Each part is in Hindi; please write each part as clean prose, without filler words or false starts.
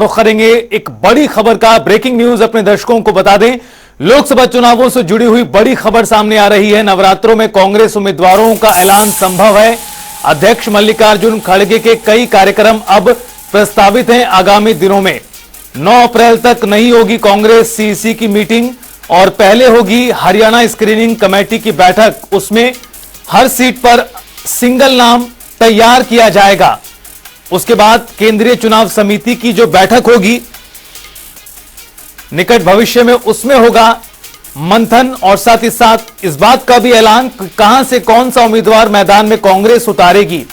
रुख करेंगे एक बड़ी खबर का। ब्रेकिंग न्यूज अपने दर्शकों को बता दें, लोकसभा चुनावों से जुड़ी हुई बड़ी खबर सामने आ रही है। नवरात्रों में कांग्रेस उम्मीदवारों का ऐलान संभव है। अध्यक्ष मल्लिकार्जुन खड़गे के कई कार्यक्रम अब प्रस्तावित हैं आगामी दिनों में। 9 अप्रैल तक नहीं होगी कांग्रेस सीईसी की मीटिंग और पहले होगी हरियाणा स्क्रीनिंग कमेटी की बैठक। उसमें हर सीट पर सिंगल नाम तैयार किया जाएगा। उसके बाद केंद्रीय चुनाव समिति की जो बैठक होगी निकट भविष्य में, उसमें होगा मंथन और साथ ही साथ इस बात का भी ऐलान कहां से कौन सा उम्मीदवार मैदान में कांग्रेस उतारेगी।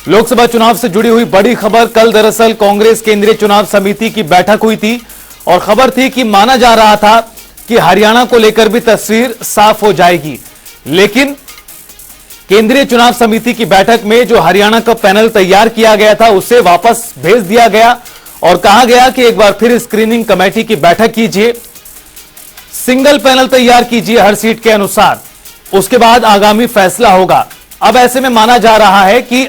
लोकसभा चुनाव से जुड़ी हुई बड़ी खबर। कल दरअसल कांग्रेस केंद्रीय चुनाव समिति की बैठक हुई थी और खबर थी कि माना जा रहा था कि हरियाणा को लेकर भी तस्वीर साफ हो जाएगी, लेकिन केंद्रीय चुनाव समिति की बैठक में जो हरियाणा का पैनल तैयार किया गया था उसे वापस भेज दिया गया और कहा गया कि एक बार फिर स्क्रीनिंग कमेटी की बैठक कीजिए, सिंगल पैनल तैयार कीजिए हर सीट के अनुसार, उसके बाद आगामी फैसला होगा। अब ऐसे में माना जा रहा है कि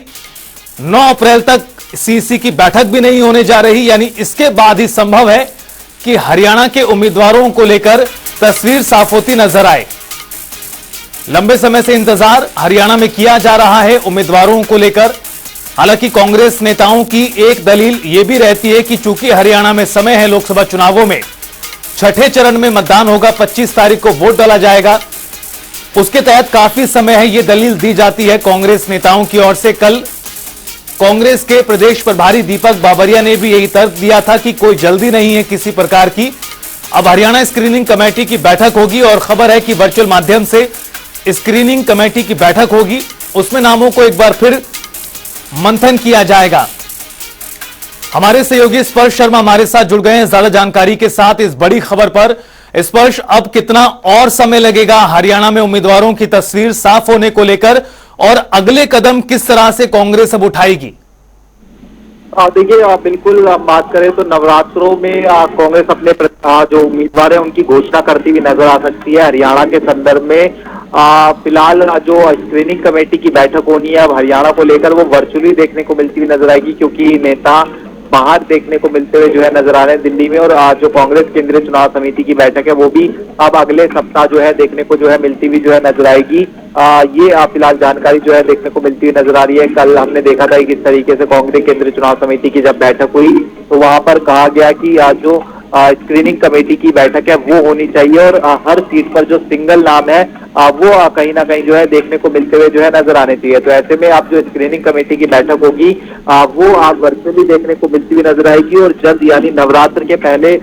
9 अप्रैल तक सीईसी की बैठक भी नहीं होने जा रही, यानी इसके बाद ही संभव है कि हरियाणा के उम्मीदवारों को लेकर तस्वीर साफ होती नजर आए। लंबे समय से इंतजार हरियाणा में किया जा रहा है उम्मीदवारों को लेकर। हालांकि कांग्रेस नेताओं की एक दलील यह भी रहती है कि चूंकि हरियाणा में समय है लोकसभा चुनावों में, छठे चरण में मतदान होगा, 25 तारीख को वोट डाला जाएगा, उसके तहत काफी समय है, यह दलील दी जाती है कांग्रेस नेताओं की ओर से। कल कांग्रेस के प्रदेश प्रभारी दीपक बाबरिया ने भी यही तर्क दिया था कि कोई जल्दी नहीं है किसी प्रकार की। अब हरियाणा स्क्रीनिंग कमेटी की बैठक होगी और खबर है कि वर्चुअल माध्यम से स्क्रीनिंग कमेटी की बैठक होगी, उसमें नामों को एक बार फिर मंथन किया जाएगा। हमारे सहयोगी स्पर्श शर्मा हमारे साथ जुड़ गए हैं ज्यादा जानकारी के साथ इस बड़ी खबर पर। स्पर्श, अब कितना और समय लगेगा हरियाणा में उम्मीदवारों की तस्वीर साफ होने को लेकर और अगले कदम किस तरह से कांग्रेस अब उठाएगी? देखिए, बिल्कुल बात करें तो नवरात्रों में कांग्रेस अपने जो उम्मीदवार है उनकी घोषणा करती हुई नजर आ सकती है। हरियाणा के संदर्भ में फिलहाल जो स्क्रीनिंग कमेटी की बैठक होनी है अब हरियाणा को लेकर, वो वर्चुअली देखने को मिलती हुई नजर आएगी, क्योंकि नेता बाहर देखने को मिलते हुए जो है नजर आ रहे हैं दिल्ली में। और जो कांग्रेस केंद्रीय चुनाव समिति की बैठक है वो भी अब अगले सप्ताह जो है देखने को जो है मिलती हुई जो है नजर आएगी। ये फिलहाल जानकारी जो है देखने को मिलती हुई नजर आ रही है। कल हमने देखा था किस तरीके से कांग्रेस केंद्रीय चुनाव समिति की जब बैठक हुई तो वहां पर कहा गया कि जो स्क्रीनिंग कमेटी की बैठक है वो होनी चाहिए और हर सीट पर जो सिंगल नाम है वो कहीं ना कहीं जो है देखने को मिलते हुए जो है नजर आने चाहिए। तो ऐसे में आप जो स्क्रीनिंग कमेटी की बैठक होगी वो आप वर्चुअली देखने को मिलती हुई नजर आएगी और जल्द यानी नवरात्र के पहले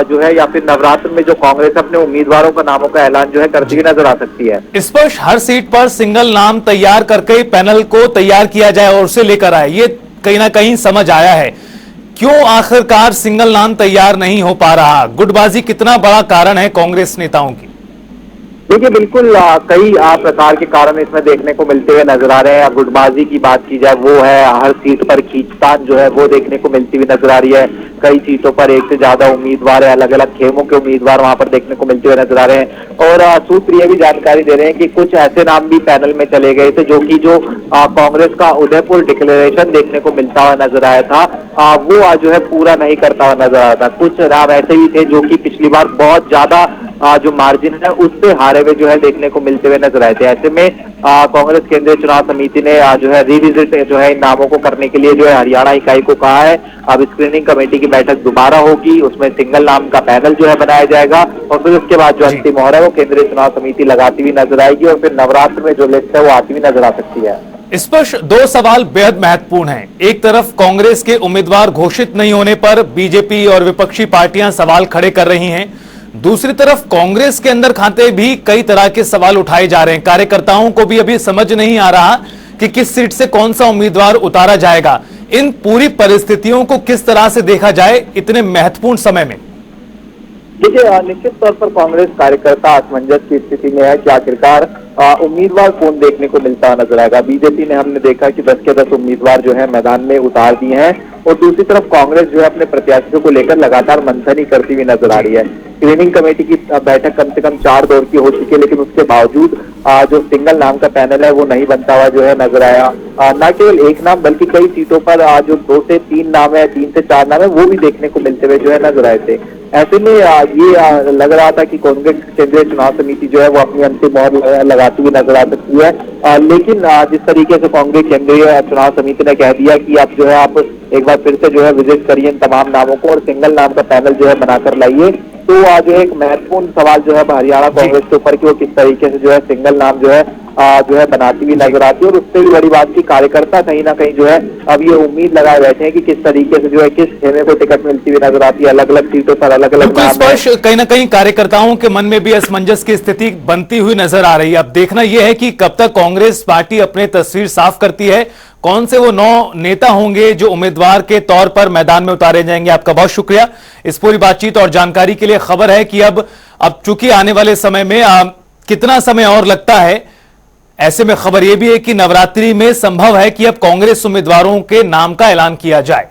जो है या फिर नवरात्र में जो कांग्रेस अपने उम्मीदवारों का नामों का ऐलान जो है करती हुई नजर आ सकती है। स्पष्ट हर सीट पर सिंगल नाम तैयार करके पैनल को तैयार किया जाए और उसे लेकर आए, ये कहीं ना कहीं समझ आया है। क्यों आखिरकार सिंगल नाम तैयार नहीं हो पा रहा? गुटबाजी कितना बड़ा कारण है कांग्रेस नेताओं की? देखिए, बिल्कुल कई प्रकार के कारण इसमें देखने को मिलते हुए नजर आ रहे हैं। गुटबाजी की बात की जाए वो है, हर सीट पर खींचतान जो है वो देखने को मिलती हुई नजर आ रही है। कई सीटों पर एक से ज्यादा उम्मीदवार है, अलग अलग खेमों के उम्मीदवार वहां पर देखने को मिलते हुए नजर आ रहे हैं। और सूत्र ये भी जानकारी दे रहे हैं कि कुछ ऐसे नाम भी पैनल में चले गए थे जो कांग्रेस का उदयपुर डिक्लेरेशन देखने को मिलता हुआ नजर आया था, वो जो है पूरा नहीं करता हुआ नजर आया था। कुछ नाम ऐसे भी थे जो कि पिछली बार बहुत ज्यादा जो मार्जिन है उससे हारे हुए जो है देखने को मिलते हुए नजर आए थे। ऐसे में कांग्रेस केंद्रीय चुनाव समिति ने जो है रिविजिट जो है इन नामों को करने के लिए जो है हरियाणा इकाई को कहा है। अब स्क्रीनिंग कमेटी की बैठक दोबारा होगी, उसमें सिंगल नाम का पैनल जो है बनाया जाएगा और फिर उसके बाद जो अंतिम मोहर है वो केंद्रीय चुनाव समिति लगाती हुई नजर आएगी और फिर नवरात्र में जो लिस्ट है वो आती हुई नजर आ सकती है। स्पष्ट 2 सवाल बेहद महत्वपूर्ण हैं। एक तरफ कांग्रेस के उम्मीदवार घोषित नहीं होने पर बीजेपी और विपक्षी पार्टियां सवाल खड़े कर रही हैं, दूसरी तरफ कांग्रेस के अंदर खाते भी कई तरह के सवाल उठाए जा रहे हैं। कार्यकर्ताओं को भी अभी समझ नहीं आ रहा कि किस सीट से कौन सा उम्मीदवार उतारा जाएगा। इन पूरी परिस्थितियों को किस तरह से देखा जाए इतने महत्वपूर्ण समय में? देखिए, निश्चित तौर पर कांग्रेस कार्यकर्ता असमंजस की स्थिति में है कि आखिरकार उम्मीदवार कौन देखने को मिलता नजर आएगा। बीजेपी ने हमने देखा कि 10 के 10 उम्मीदवार जो है मैदान में उतार दिए हैं और दूसरी तरफ कांग्रेस जो है अपने प्रत्याशियों को लेकर लगातार मंथन ही करती हुई नजर आ रही है। स्क्रीनिंग कमेटी की बैठक कम से कम 4 दौर की हो चुकी है, लेकिन उसके उसके बावजूद जो सिंगल नाम का पैनल है वो नहीं बनता हुआ जो है नजर आया। न केवल एक नाम बल्कि कई सीटों पर जो 2 से 3 नाम है, 3 से 4 नाम है, वो भी देखने को मिलते हुए जो है नजर आए थे। ऐसे में ये लग रहा था कि कांग्रेस केंद्रीय चुनाव समिति जो है वो अपनी अंतिम मोहर लगाती हुई नजर आ सकती है। लेकिन जिस तरीके से कांग्रेस केंद्रीय चुनाव समिति ने कह दिया कि अब जो है आप एक बार फिर से जो है विजिट करिए इन तमाम नामों को और सिंगल नाम का पैनल जो है बनाकर लाइए, तो आज एक महत्वपूर्ण सवाल जो है हरियाणा कांग्रेस के ऊपर कि वो किस तरीके से जो है सिंगल नाम जो है बनाती हुई नजर आती है। और उससे भी बड़ी बात की कार्यकर्ता कहीं ना कहीं जो है अब ये उम्मीद लगाए बैठे हैं कि किस तरीके से जो है किस खेमे को टिकट मिलती हुई नजर आती है, अलग अलग सीटों पर अलग अलग बिल्कुल स्पष्ट। कहीं ना कहीं कार्यकर्ताओं के मन में भी असमंजस की स्थिति बनती हुई नजर आ रही है। अब देखना यह है कि कब तक कांग्रेस पार्टी अपनी तस्वीर साफ करती है, कौन से वो 9 नेता होंगे जो उम्मीदवार के तौर पर मैदान में उतारे जाएंगे। आपका बहुत शुक्रिया इस पूरी बातचीत और जानकारी के लिए। खबर है कि अब चूंकि आने वाले समय में कितना समय और लगता है, ऐसे में खबर यह भी है कि नवरात्रि में संभव है कि अब कांग्रेस उम्मीदवारों के नाम का ऐलान किया जाए।